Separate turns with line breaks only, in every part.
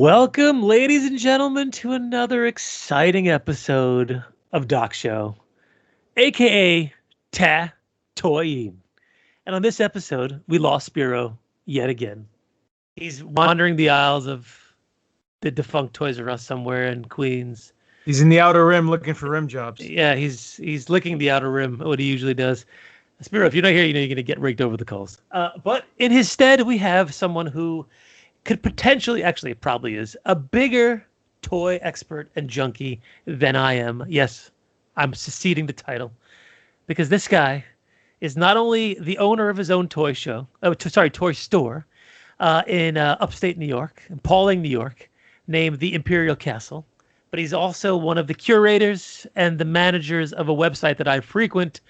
Welcome, ladies and gentlemen, to another exciting episode of Doc Show, aka TaTOYine. And on this episode, we lost Spiro yet again. He's wandering the aisles of the defunct Toys R Us somewhere in Queens.
He's in the outer rim looking for rim jobs.
Yeah, he's licking the outer rim, what he usually does. Spiro, if you're not here, you know you're going to get raked over the coals. But in his stead, we have someone who could potentially, actually it probably is, a bigger toy expert and junkie than I am. Yes, I'm seceding the title. Because this guy is not only the owner of his own toy store in upstate New York, in Pauling, New York, named the Imperial Castle, but he's also one of the curators and the managers of a website that I frequent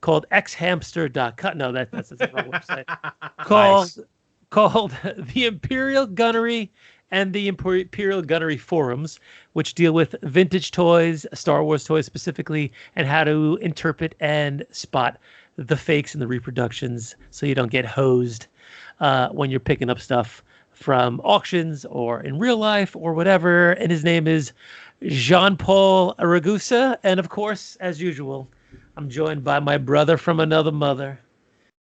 called xhamster.com. No, that's the wrong website. Called the Imperial Gunnery and the Imperial Gunnery Forums, which deal with vintage toys, Star Wars toys specifically, and how to interpret and spot the fakes and the reproductions so you don't get hosed when you're picking up stuff from auctions or in real life or whatever. And his name is Johnpaul Ragusa. And of course, as usual, I'm joined by my brother from another mother,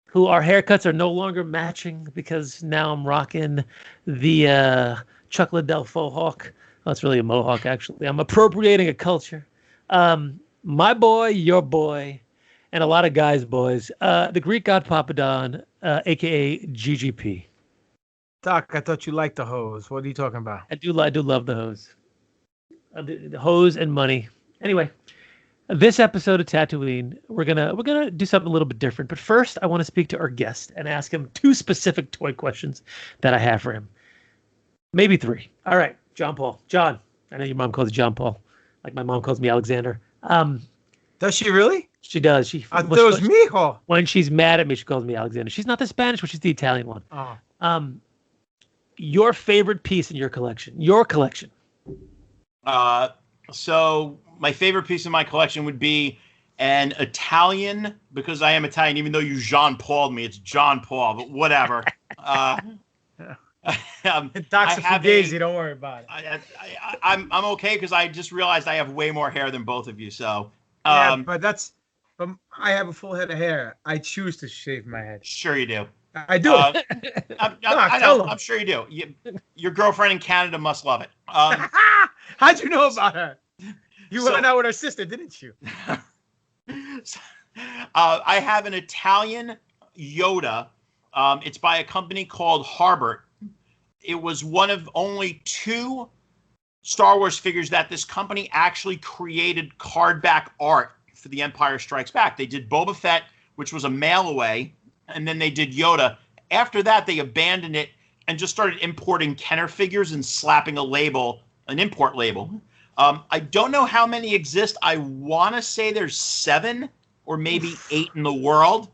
who our haircuts are no longer matching because now I'm rocking the Chuck Liddell faux hawk. Well, it's really a mohawk, actually. I'm appropriating a culture. My boy, your boy, and a lot of guys' boys, the Greek god Papadon, a.k.a. GGP.
Doc, I thought you liked the hose. What are you talking about?
I do love the hose. The hose and money. Anyway, this episode of TaTOYine, we're gonna do something a little bit different. But first, I want to speak to our guest and ask him 2 specific toy questions that I have for him. Maybe 3. All right, Johnpaul. John, I know your mom calls you Johnpaul, like my mom calls me Alexander.
Does she really?
She does.
I thought it was mijo.
When she's mad at me, she calls me Alexander. She's not the Spanish one; she's the Italian one.
Oh.
Your favorite piece in your collection? Your collection.
So my favorite piece in my collection would be an Italian, because I am Italian, even though you Jean-Paul'd me, it's John Paul, but whatever.
Doc's a fugazi, don't worry about it.
I'm okay because I just realized I have way more hair than both of you. So
yeah, but I have a full head of hair. I choose to shave my head.
Sure you do.
I do.
I know. I'm sure you do. Your girlfriend in Canada must love it.
How'd you know about her? You went out with her sister, didn't you?
I have an Italian Yoda. It's by a company called Harbert. It was one of only 2 Star Wars figures that this company actually created card back art for The Empire Strikes Back. They did Boba Fett, which was a mail away, and then they did Yoda. After that, they abandoned it and just started importing Kenner figures and slapping a label, an import label. I don't know how many exist. I want to say there's 7 or maybe 8 in the world.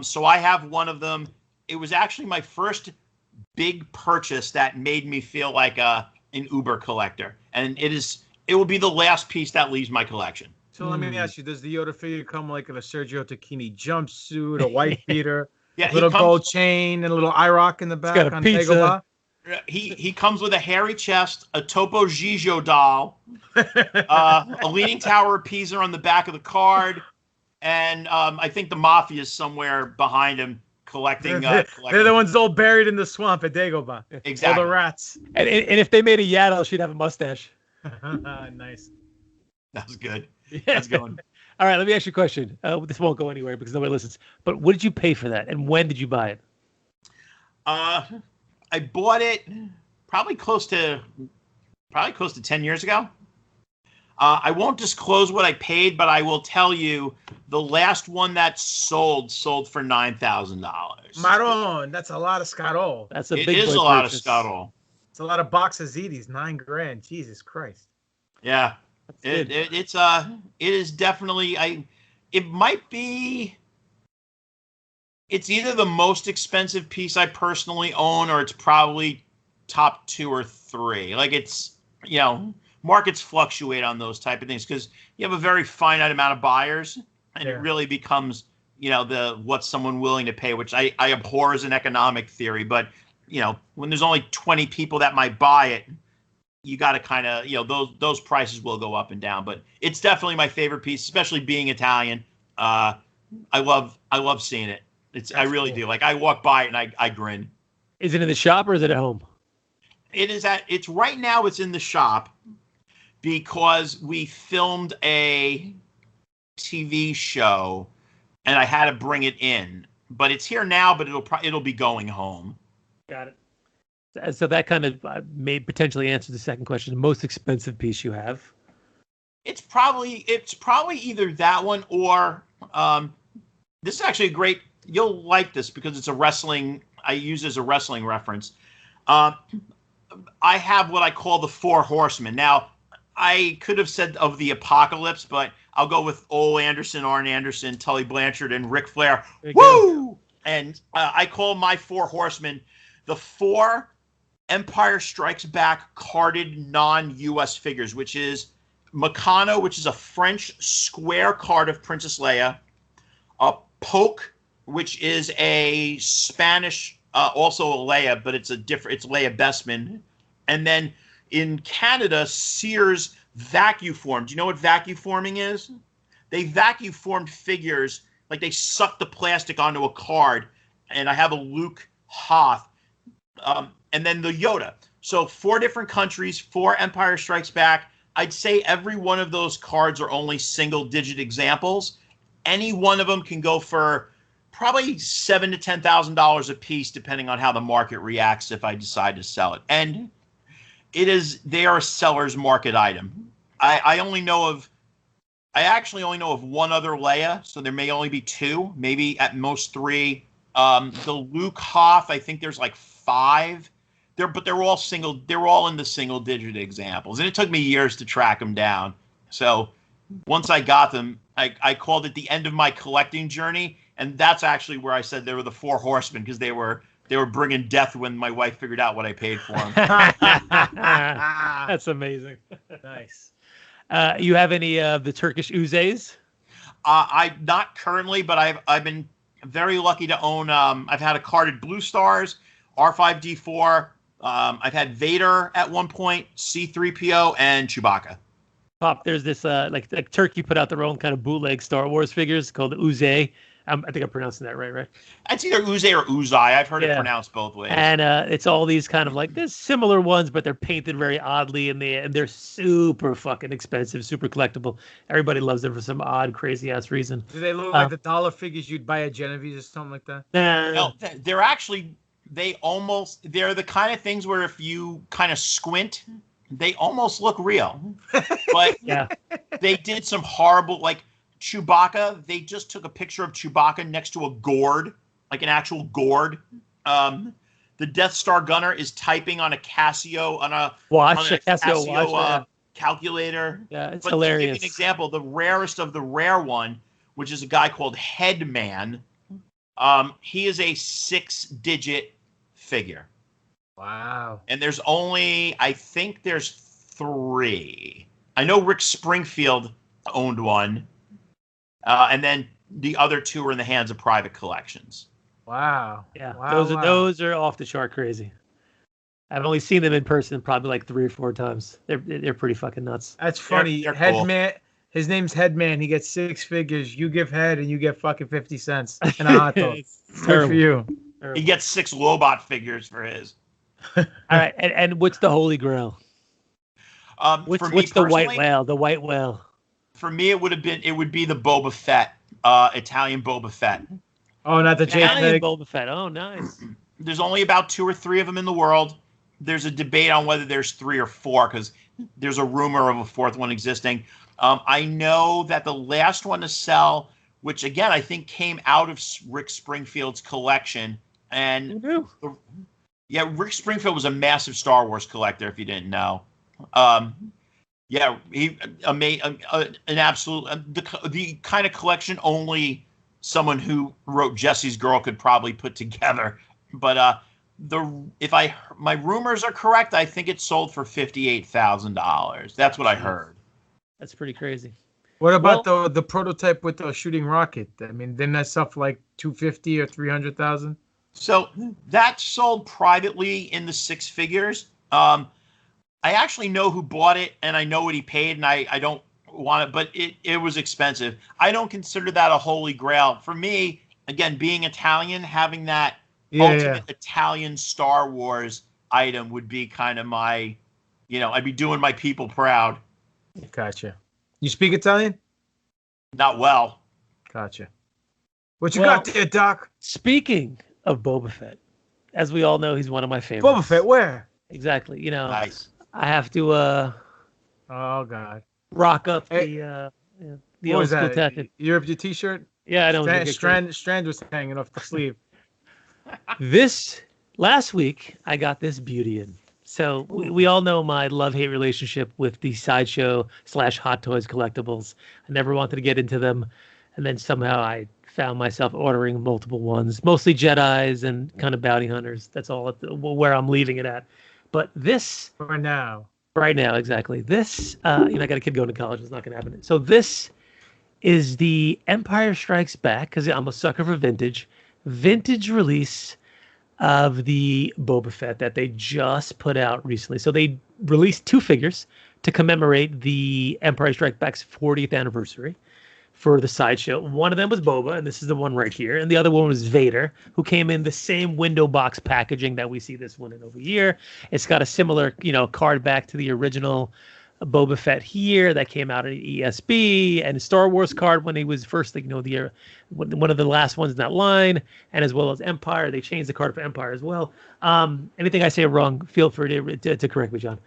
So I have one of them. It was actually my first big purchase that made me feel like an Uber collector. And it will be the last piece that leaves my collection.
So let me ask you, does the Yoda figure come like in a Sergio Tacchini jumpsuit, a white beater,
yeah,
little gold chain, and a little IROC in the back
got a
on
pizza.
Dagobah?
He comes with a hairy chest, a Topo Gigio doll, a Leaning Tower of Pisa on the back of the card, and I think the Mafia is somewhere behind him collecting.
They're the ones all buried in the swamp at Dagobah.
Exactly.
All the rats.
And if they made a Yaddle, she'd have a mustache.
Nice.
That was good. That's going.
All right, let me ask you a question. This won't go anywhere because nobody listens. But what did you pay for that, and when did you buy it?
I bought it probably close to 10 years ago. I won't disclose what I paid, but I will tell you the last one that sold for $9,000.
Maron, that's a lot of Scarol.
That's a
It
big
is
boy
a lot
purchase.
of scuttle.
It's a lot of boxes Zedis, $9,000. Jesus Christ.
Yeah, it is definitely it might be. It's either the most expensive piece I personally own, or it's probably top 2 or 3. Like it's, markets fluctuate on those type of things because you have a very finite amount of buyers, and it really becomes, what's someone willing to pay, which I abhor as an economic theory. But, when there's only 20 people that might buy it, you got to kind of, those prices will go up and down. But it's definitely my favorite piece, especially being Italian. I love seeing it. I really do. Like, I walk by it and I grin.
Is it in the shop or is it at home?
It's right now. It's in the shop because we filmed a TV show and I had to bring it in. But it's here now. But it'll be going home.
Got it. So that kind of may potentially answer the second question. The most expensive piece you have?
It's probably either that one or this is actually a great. You'll like this because it's a wrestling. I use it as a wrestling reference. I have what I call the Four Horsemen. Now, I could have said of the Apocalypse, but I'll go with Ole Anderson, Arn Anderson, Tully Blanchard, and Ric Flair. Woo! And I call my Four Horsemen the 4 Empire Strikes Back carded non-U.S. figures, which is Meccano, which is a French square card of Princess Leia, a Poke, which is a Spanish, also a Leia, but it's Leia Bestman. And then in Canada, Sears vacuformed. Do you know what vacuforming is? They vacuformed figures, like they sucked the plastic onto a card. And I have a Luke Hoth, and then the Yoda. So 4 different countries, 4 Empire Strikes Back. I'd say every one of those cards are only single-digit examples. Any one of them can go for probably $7,000 to $10,000 a piece, depending on how the market reacts if I decide to sell it. And they are a seller's market item. I actually only know of one other Leia, so there may only be 2, maybe at most 3. The Luke Hoth, I think there's like 5. But they're all in the single-digit examples, and it took me years to track them down. So once I got them, I called it the end of my collecting journey. And that's actually where I said they were the 4 horsemen, because they were bringing death when my wife figured out what I paid for them.
That's amazing. Nice. You have any of the Turkish Uzes?
I not currently, but I've been very lucky to own. I've had a carded Blue Stars, R5D4. I've had Vader at one point, C-3PO, and Chewbacca.
Pop, there's this like Turkey put out their own kind of bootleg Star Wars figures called the Uze. I think I'm pronouncing that right?
It's either Uze or Uzai. I've heard it pronounced both ways.
And it's all these kind of like, there's similar ones, but they're painted very oddly, and they're super fucking expensive, super collectible. Everybody loves them for some odd, crazy-ass reason.
Do they look like the dollar figures you'd buy at Genevieve's or something like that?
No, they're actually, they're the kind of things where if you kind of squint, they almost look real. But they did some horrible, like, Chewbacca, they just took a picture of Chewbacca next to a gourd, like an actual gourd. The Death Star gunner is typing on a Casio, on a Casio watch, calculator.
Yeah, it's hilarious.
To give you an example, the rarest of the rare one, which is a guy called Headman, he is a 6-digit figure.
Wow.
And there's only, I think there's 3. I know Rick Springfield owned one. And then the other 2 are in the hands of private collections.
Wow.
Yeah.
Wow,
those are off the chart crazy. I've only seen them in person probably like 3 or 4 times. They're pretty fucking nuts.
That's funny.
They're
Headman. Cool. His name's Headman. He gets 6 figures. You give head and you get fucking 50 cents and a hot dog. Good for you.
He gets 6 Lobot figures for his.
All right. And what's the Holy Grail? What's the white whale? The white whale.
For me, it would be the Boba Fett, Italian Boba Fett.
Oh, not the
Italian Boba Fett. Oh, nice.
There's only about 2 or 3 of them in the world. There's a debate on whether there's 3 or 4, because there's a rumor of a 4th one existing. I know that the last one to sell, which again I think came out of Rick Springfield's collection, and Rick Springfield was a massive Star Wars collector. If you didn't know. Yeah, he made an absolute the kind of collection only someone who wrote Jesse's Girl could probably put together. But if my rumors are correct, I think it sold for $58,000. That's what I heard.
That's pretty crazy.
What about the prototype with the shooting rocket? I mean, didn't that sell for like $250,000 or $300,000? So
that sold privately in the 6 figures. I actually know who bought it, and I know what he paid, and I don't want it, but it was expensive. I don't consider that a holy grail. For me, again, being Italian, having that ultimate Italian Star Wars item would be kind of my, I'd be doing my people proud.
Gotcha. You speak Italian?
Not well.
Gotcha. What you got there, Doc?
Speaking of Boba Fett, as we all know, he's one of my favorites.
Boba Fett, where?
Exactly.
Nice.
I have to
oh God,
rock up the old school tattoo.
You ripped your T-shirt?
Yeah, I don't.
Strand was hanging off the sleeve.
This last week, I got this beauty in. So we all know my love-hate relationship with the Sideshow / Hot Toys collectibles. I never wanted to get into them, and then somehow I found myself ordering multiple ones, mostly Jedis and kind of bounty hunters. That's all where I'm leaving it at. But this
right now,
exactly. This, I got a kid going to college. It's not going to happen. So this is the Empire Strikes Back, because I'm a sucker for vintage release of the Boba Fett that they just put out recently. So they released 2 figures to commemorate the Empire Strikes Back's 40th anniversary for the Sideshow. One of them was Boba, and this is the one right here. And the other one was Vader, who came in the same window box packaging that we see this one in over here. It's got a similar, card back to the original Boba Fett here that came out at ESB, and Star Wars card when he was first, one of the last ones in that line, and as well as Empire. They changed the card for Empire as well. Anything I say wrong, feel free to correct me, John.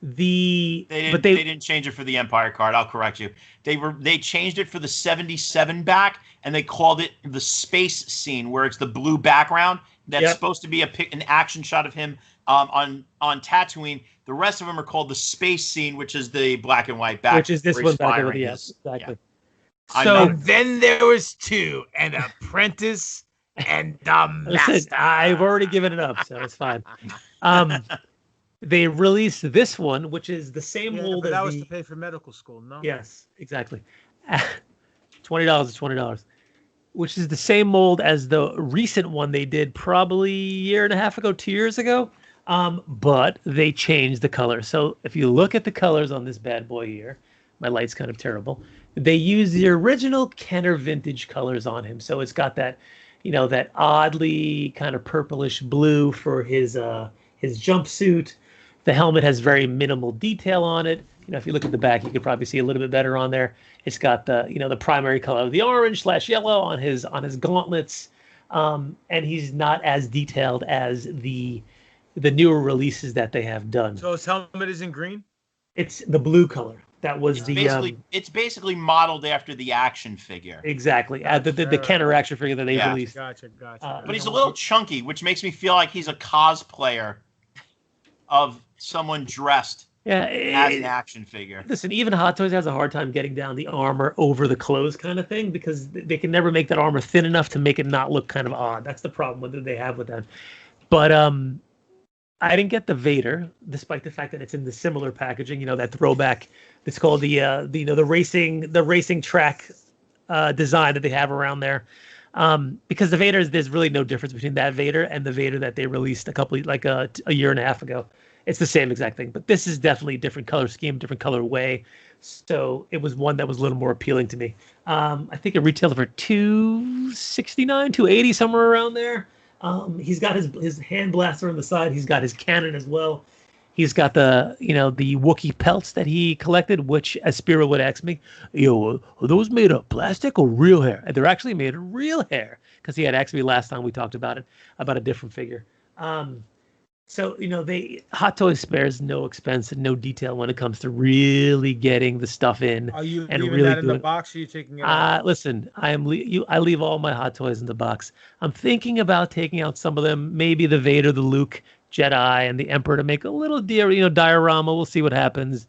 They didn't
change it for the Empire card. I'll correct you. They changed it for the 77 back, and they called it the space scene, where it's the blue background. That's supposed to be an action shot of him on Tatooine. The rest of them are called the space scene, which is the black and white back.
Which is this one back over the exactly.
Yeah. So then there was 2, an apprentice and the master.
Listen, I've already given it up, so it's fine. They released this one, which is the same mold.
But that was to pay for medical school, no?
Yes, exactly. $20 is $20, which is the same mold as the recent one they did probably a year and a half ago, 2 years ago. But they changed the color. So if you look at the colors on this bad boy here, my light's kind of terrible. They use the original Kenner vintage colors on him. So it's got that, that oddly kind of purplish blue for his jumpsuit. The helmet has very minimal detail on it. If you look at the back, you could probably see a little bit better on there. It's got the, the primary color of the orange / yellow on his gauntlets. And he's not as detailed as the newer releases that they have done.
So his helmet is in green?
It's the blue color. That was
it's basically modeled after the action figure.
Exactly. The Kenner action figure that they released.
Gotcha.
But he's a little chunky, which makes me feel like he's a cosplayer of someone dressed as an action figure.
Listen, even Hot Toys has a hard time getting down the armor over the clothes kind of thing, because they can never make that armor thin enough to make it not look kind of odd. That's the problem that they have with that. But I didn't get the Vader, despite the fact that it's in the similar packaging. That throwback. It's called the racing track design that they have around there. Because the Vader, there's really no difference between that Vader and the Vader that they released a year and a half ago. It's the same exact thing, but this is definitely a different color scheme, different color way. So it was one that was a little more appealing to me. I think it retailed for $269, $280, somewhere around there. He's got his hand blaster on the side. He's got his cannon as well. He's got the Wookiee pelts that he collected, which, as Spiro would ask me, are those made of plastic or real hair? And they're actually made of real hair, because he had asked me last time we talked about a different figure. So, Hot Toys spares no expense and no detail when it comes to really getting the stuff in.
Are you
and
leaving
really
that in the box, or are you taking it out?
Listen, I leave all my Hot Toys in the box. I'm thinking about taking out some of them, maybe the Vader, the Luke, Jedi, and the Emperor, to make a little diorama. We'll see what happens.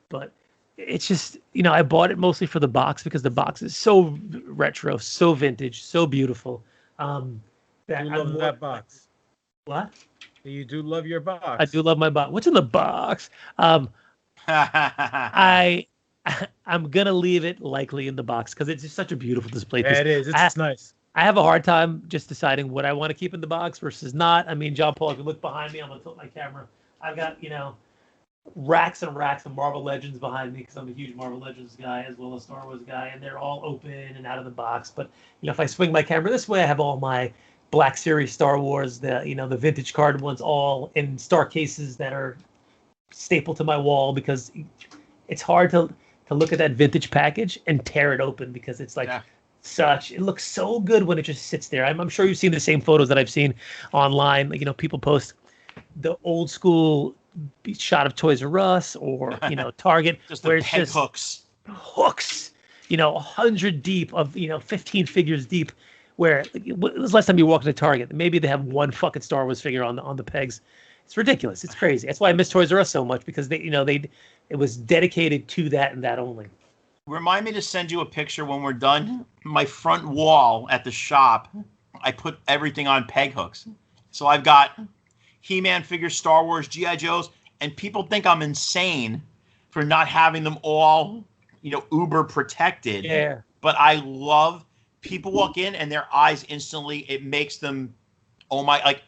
But it's just, I bought it mostly for the box, because the box is so retro, so vintage, so beautiful.
You love that box.
What?
You do love your box.
I do love my box. What's in the box? I'm gonna leave it likely in the box, because it's just such a beautiful display piece.
Yeah, it is. It's nice.
I have a hard time just deciding what I want to keep in the box versus not. I mean, Johnpaul, if you look behind me, I'm gonna tilt my camera. I've got, racks and racks of Marvel Legends behind me because I'm a huge Marvel Legends guy as well as Star Wars guy, and they're all open and out of the box. But if I swing my camera this way, I have all my Black Series Star Wars, the vintage card ones, all in star cases that are stapled to my wall because it's hard to look at that vintage package and tear it open because it's like it looks so good when it just sits there. I'm sure you've seen the same photos that I've seen online. Like, people post the old school shot of Toys R Us or Target,
just
where
the
it's
peg
just
hooks,
100 deep of 15 figures deep. Where when was the last time you walked into Target? Maybe they have one fucking Star Wars figure on the pegs. It's ridiculous. It's crazy. That's why I miss Toys R Us so much because it was dedicated to that and that only.
Remind me to send you a picture when we're done. My front wall at the shop, I put everything on peg hooks. So I've got He-Man figures, Star Wars, G.I. Joes, and people think I'm insane for not having them all, uber protected.
Yeah.
But I love, people walk in and their eyes instantly, it makes them, oh my, like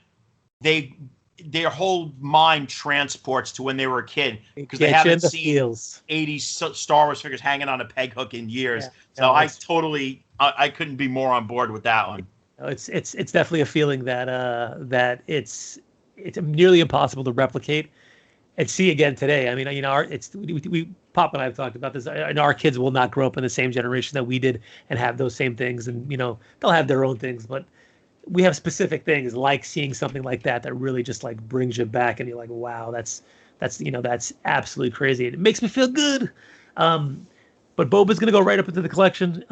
their whole mind transports to when they were a kid because they haven't seen 80s Star Wars figures hanging on a peg hook in years. Yeah. So I couldn't be more on board with that one.
It's definitely a feeling that it's nearly impossible to replicate and see again today. I mean, we Pop and I have talked about this, and our kids will not grow up in the same generation that we did and have those same things, and they'll have their own things, but we have specific things like seeing something like that really just like brings you back, and you're like, wow, that's absolutely crazy. It makes me feel good. But Boba's gonna go right up into the collection.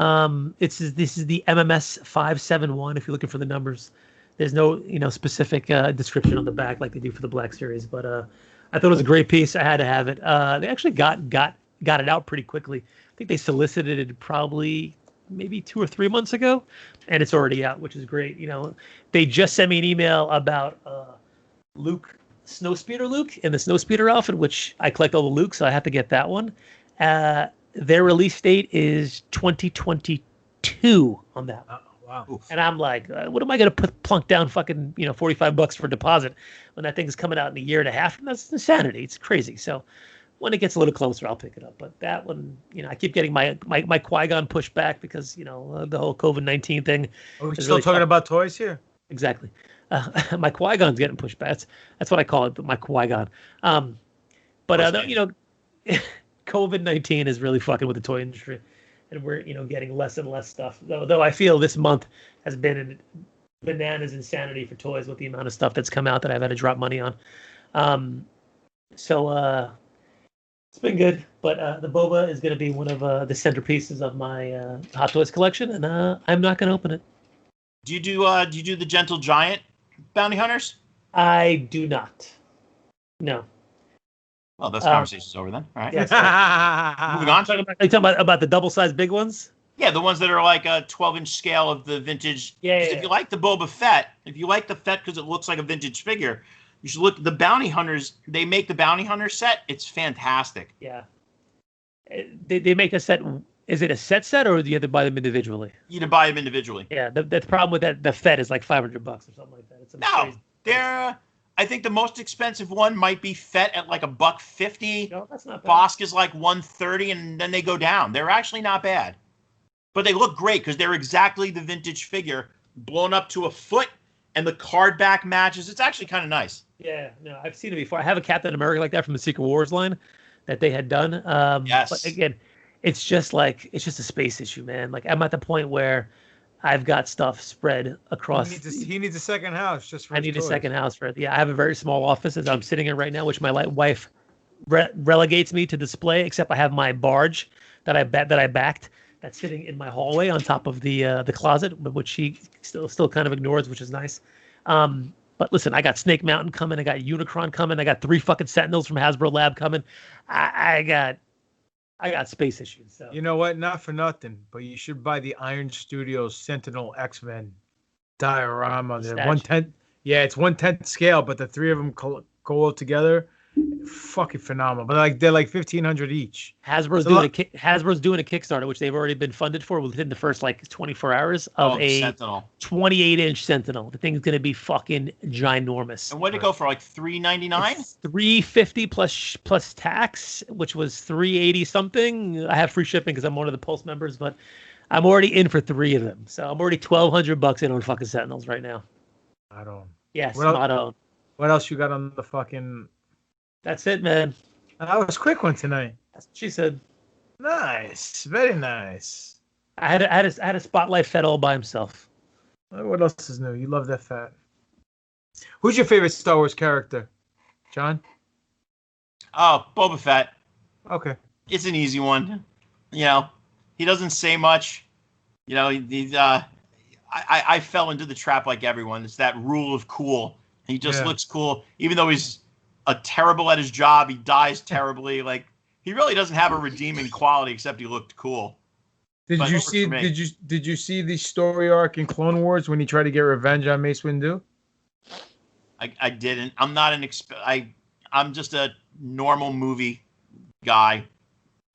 This is the MMS 571. If you're looking for the numbers, there's no specific description on the back like they do for the Black Series. But I thought it was a great piece. I had to have it. They actually got it out pretty quickly. I think they solicited it probably maybe 2 or 3 months ago, and it's already out, which is great. They just sent me an email about Luke, Snowspeeder Luke in the Snowspeeder outfit, which I collect all the Lukes, so I have to get that one. Their release date is 2022 on that.
Oh, wow.
Oof.
And I'm like, what am I going to plunk down fucking, $45 for a deposit when that thing's coming out in a year and a half? And that's insanity. It's crazy. So when it gets a little closer, I'll pick it up. But that one, I keep getting my Qui-Gon pushed back because, the whole COVID-19 thing.
Are we still talking about toys here?
Exactly. My Qui-Gon's getting pushed back. That's what I call it, my Qui-Gon. COVID-19 is really fucking with the toy industry, and we're getting less and less stuff. Though I feel this month has been bananas insanity for toys with the amount of stuff that's come out that I've had to drop money on. So it's been good, but the Boba is going to be one of the centerpieces of my Hot Toys collection, and I'm not going to open it.
Do you do the Gentle Giant bounty hunters?
I do not. No.
Well, this conversation's over then. All right.
Yes.
Moving on.
Are you talking about the double-sized big ones?
Yeah, the ones that are like a 12-inch scale of the vintage.
Yeah.
If you like the Boba Fett, if you like the Fett because it looks like a vintage figure, you should look. The bounty hunters, they make the bounty hunter set. It's fantastic.
Yeah. They make a set. Is it a set, or do you have to buy them individually?
You can buy them individually.
Yeah. The problem with that, the Fett is like $500 or something like that. It's
no, they're. I think the most expensive one might be Fett at like $150.
No, that's not bad.
Bosk is like $130, and then they go down. They're actually not bad, but they look great because they're exactly the vintage figure, blown up to a foot, and the card back matches. It's actually kind of nice.
Yeah, no, I've seen it before. I have a Captain America like that from the Secret Wars line that they had done.
Yes.
But again, it's just a space issue, man. Like I'm at the point where I've got stuff spread across.
He needs a second house just for.
I need a second house for it. Yeah, I have a very small office as I'm sitting in right now, which my wife relegates me to display. Except I have my barge that I backed that's sitting in my hallway on top of the closet, which she still kind of ignores, which is nice. But listen, I got Snake Mountain coming. I got Unicron coming. I got 3 fucking Sentinels from Hasbro Lab coming. I got space issues. So.
You know what? Not for nothing, but you should buy the Iron Studios Sentinel X-Men diorama. They're 1/10. Yeah, it's 1/10 scale, but the 3 of them go all together. fucking phenomenal. But like they're like 1,500 each.
Hasbro's doing a Kickstarter, which they've already been funded for within the first like 24 hours of a
Sentinel
28-inch Sentinel. The thing's gonna be fucking ginormous.
And what did it go for? Like $399?
$350 plus tax, which was $380 something. I have free shipping because I'm one of the Pulse members, but I'm already in for 3 of them. So I'm already $1,200 in on fucking Sentinels right now.
I don't.
Yes,
What
on.
What else you got on the fucking?
That's it, man.
That was a quick one tonight.
That's what she said.
Nice, very nice.
I had a spotlight Fett all by himself.
What else is new? You love that Fett. Who's your favorite Star Wars character, John?
Oh, Boba Fett.
Okay.
It's an easy one. You know, he doesn't say much. You know, I fell into the trap like everyone. It's that rule of cool. He just looks cool, even though he's terrible at his job. He dies terribly. Like, he really doesn't have a redeeming quality except he looked cool.
Did you see the story arc in Clone Wars when he tried to get revenge on Mace Windu?
I didn't. I'm not I'm just a normal movie guy.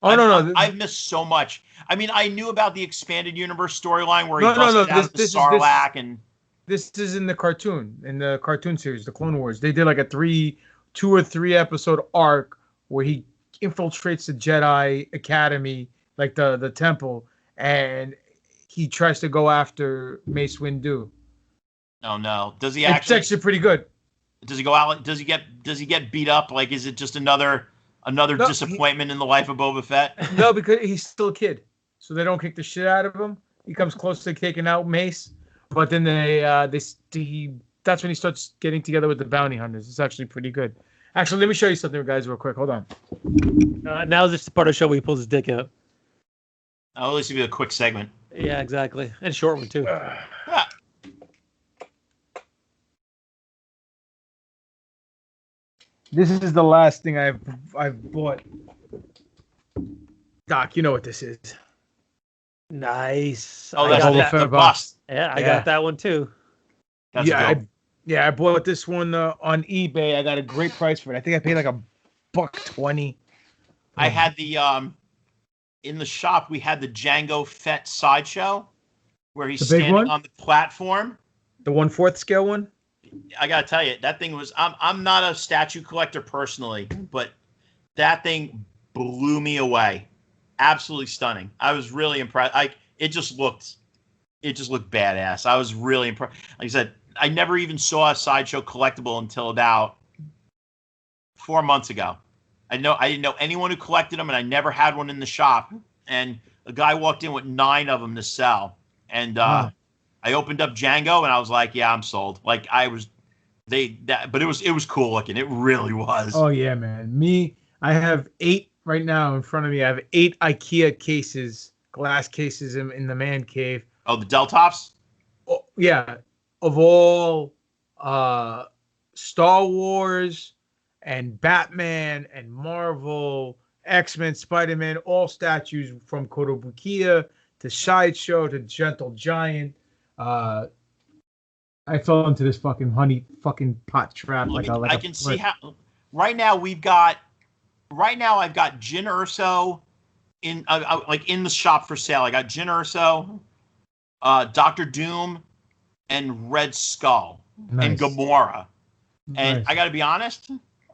Oh, no.
I've missed so much. I mean, I knew about the expanded universe storyline where he busted out the Sarlacc and.
This is in the cartoon series, the Clone Wars. They did like a 2 or 3 episode arc where he infiltrates the Jedi Academy, like the temple, and he tries to go after Mace Windu.
Oh no! Does he
actually? It's actually pretty good.
Does he go out? Does he get beat up? Like, is it just another disappointment in the life of Boba Fett?
No, because he's still a kid, so they don't kick the shit out of him. He comes close to taking out Mace. But then that's when he starts getting together with the bounty hunters. It's actually pretty good. Actually, let me show you something, guys, real quick. Hold on.
Now is this the part of the show where he pulls his dick out.
I'll at least give you a quick segment.
Yeah, exactly. And a short one, too.
This is the last thing I've bought. Doc, you know what this is.
Nice.
Oh, that's the bust.
Yeah, I got that one too.
I bought this one on eBay. I got a great price for it. I think I paid like $120.
I had the in the shop. We had the Jango Fett sideshow where he's standing on the platform.
The 1/4 scale one.
I gotta tell you, that thing was. I'm not a statue collector personally, but that thing blew me away. Absolutely stunning. I was really impressed. It just looked badass. I was really impressed. Like I said, I never even saw a sideshow collectible until about 4 months ago. I didn't know anyone who collected them, and I never had one in the shop. And a guy walked in with 9 of them to sell, and I opened up Django, and I was like, "Yeah, I'm sold." Like but it was cool looking. It really was.
Oh yeah, man. I have 8 right now in front of me. I have 8 IKEA cases, glass cases in the man cave.
Oh, the Deltops?
Oh, yeah, of all Star Wars and Batman and Marvel, X-Men, Spider-Man, all statues from Kotobukiya to Sideshow to Gentle Giant. I fell into this fucking pot trap.
I can see how. Right now I've got Jyn Erso in in the shop for sale. I got Jyn Erso, Dr. Doom, and Red Skull, and Gamora. And I got to be honest,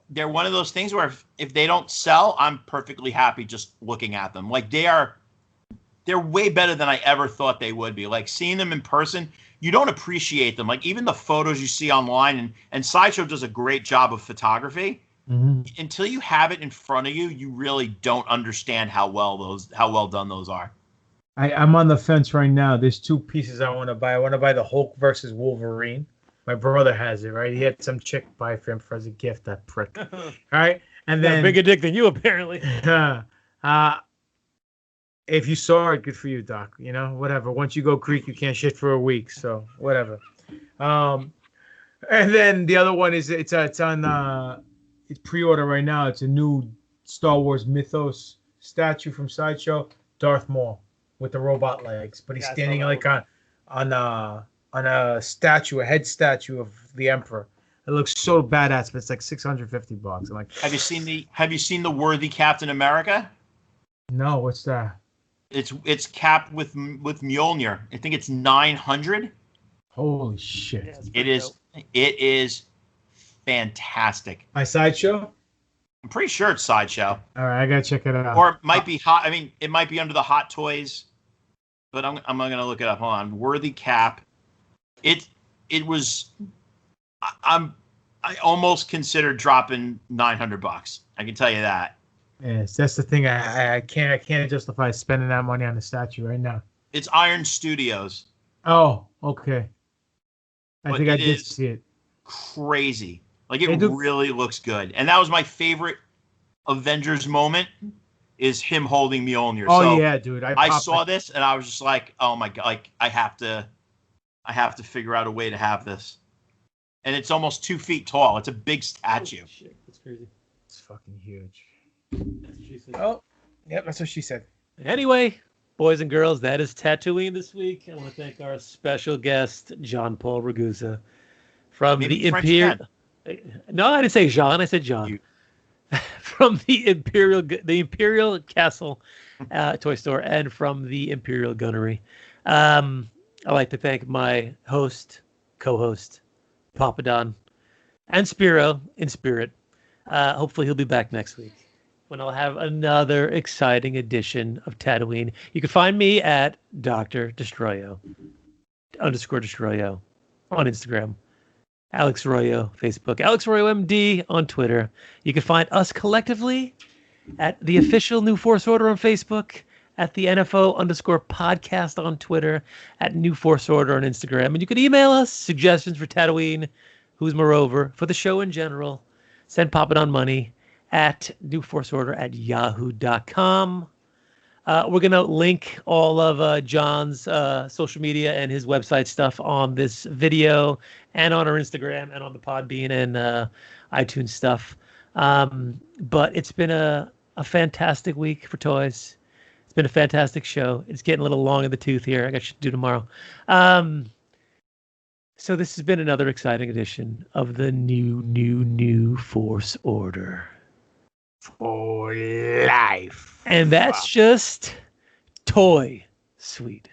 they're one of those things where if they don't sell, I'm perfectly happy just looking at them. Like they're way better than I ever thought they would be. Like seeing them in person, you don't appreciate them. Like even the photos you see online, and Sideshow does a great job of photography. Mm-hmm. Until you have it in front of you, you really don't understand how well done those are.
I'm on the fence right now. There's 2 pieces I want to buy. I want to buy the Hulk versus Wolverine. My brother has it, right? He had some chick buy for him as a gift, that prick. All right? And then
bigger dick than you, apparently.
If you saw it, good for you, Doc. You know, whatever. Once you go Greek, you can't shit for a week, so whatever. And then the other one is it's on it's pre-order right now. It's a new Star Wars Mythos statue from Sideshow, Darth Maul with the robot legs, but he's standing like on a statue, a head statue of the Emperor. It looks so badass, but it's like $650. I'm like,
Have you seen the Worthy Captain America?
no, what's that?
It's capped with Mjolnir. I think it's 900.
Holy shit!
Yeah, it's
It
pretty
is
dope.
it is fantastic.
My sideshow.
I'm pretty sure it's Sideshow,
All right, I gotta check it out.
or it might be hot. I mean, it might be under the Hot Toys, but I'm gonna look it up. Hold on, Worthy Cap. It was. I almost considered dropping $900. I can tell you that.
Yes, that's the thing. I can't justify spending that money on the statue right now.
It's Iron Studios.
Oh, okay. I
But
think I
it
did
is
see it.
Crazy. Like
They
it
do-
really looks good. And that was my favorite Avengers moment is him holding Mjolnir.
Oh
So
yeah, dude.
I saw this and I was just like, oh my God, like I have to figure out a way to have this. And it's almost 2 feet tall. It's a big statue.
Oh, shit, that's crazy.
It's fucking huge.
That's what she said.
Oh, yep, that's what she said.
Anyway, boys and girls, that is Tatooine this week. I want to thank our special guest, Johnpaul Ragusa, from
Maybe
the
French
Imperial. No, I didn't say Jean. I said John.
You-
From the Imperial Castle toy store and from the Imperial Gunnery. I'd like to thank my host, co-host, Papa Don, and Spiro in spirit. Hopefully he'll be back next week when I'll have another exciting edition of Tatooine. You can find me at Dr. Destroyo _Destroyo on Instagram. Alex Royo, Facebook. Alex Royo MD on Twitter. You can find us collectively at the official New Force Order on Facebook, at the NFO_podcast on Twitter, at New Force Order on Instagram. And you can email us suggestions for Tatooine, Who's Moreover, for the show in general. Send Papa Don money at newforceorder@yahoo.com. We're going to link all of John's social media and his website stuff on this video and on our Instagram and on the Podbean and iTunes stuff. But it's been a fantastic week for toys. It's been a fantastic show. It's getting a little long in the tooth here. I got shit to do tomorrow. So this has been another exciting edition of the new Force Order.
For life.
And that's just toy sweet.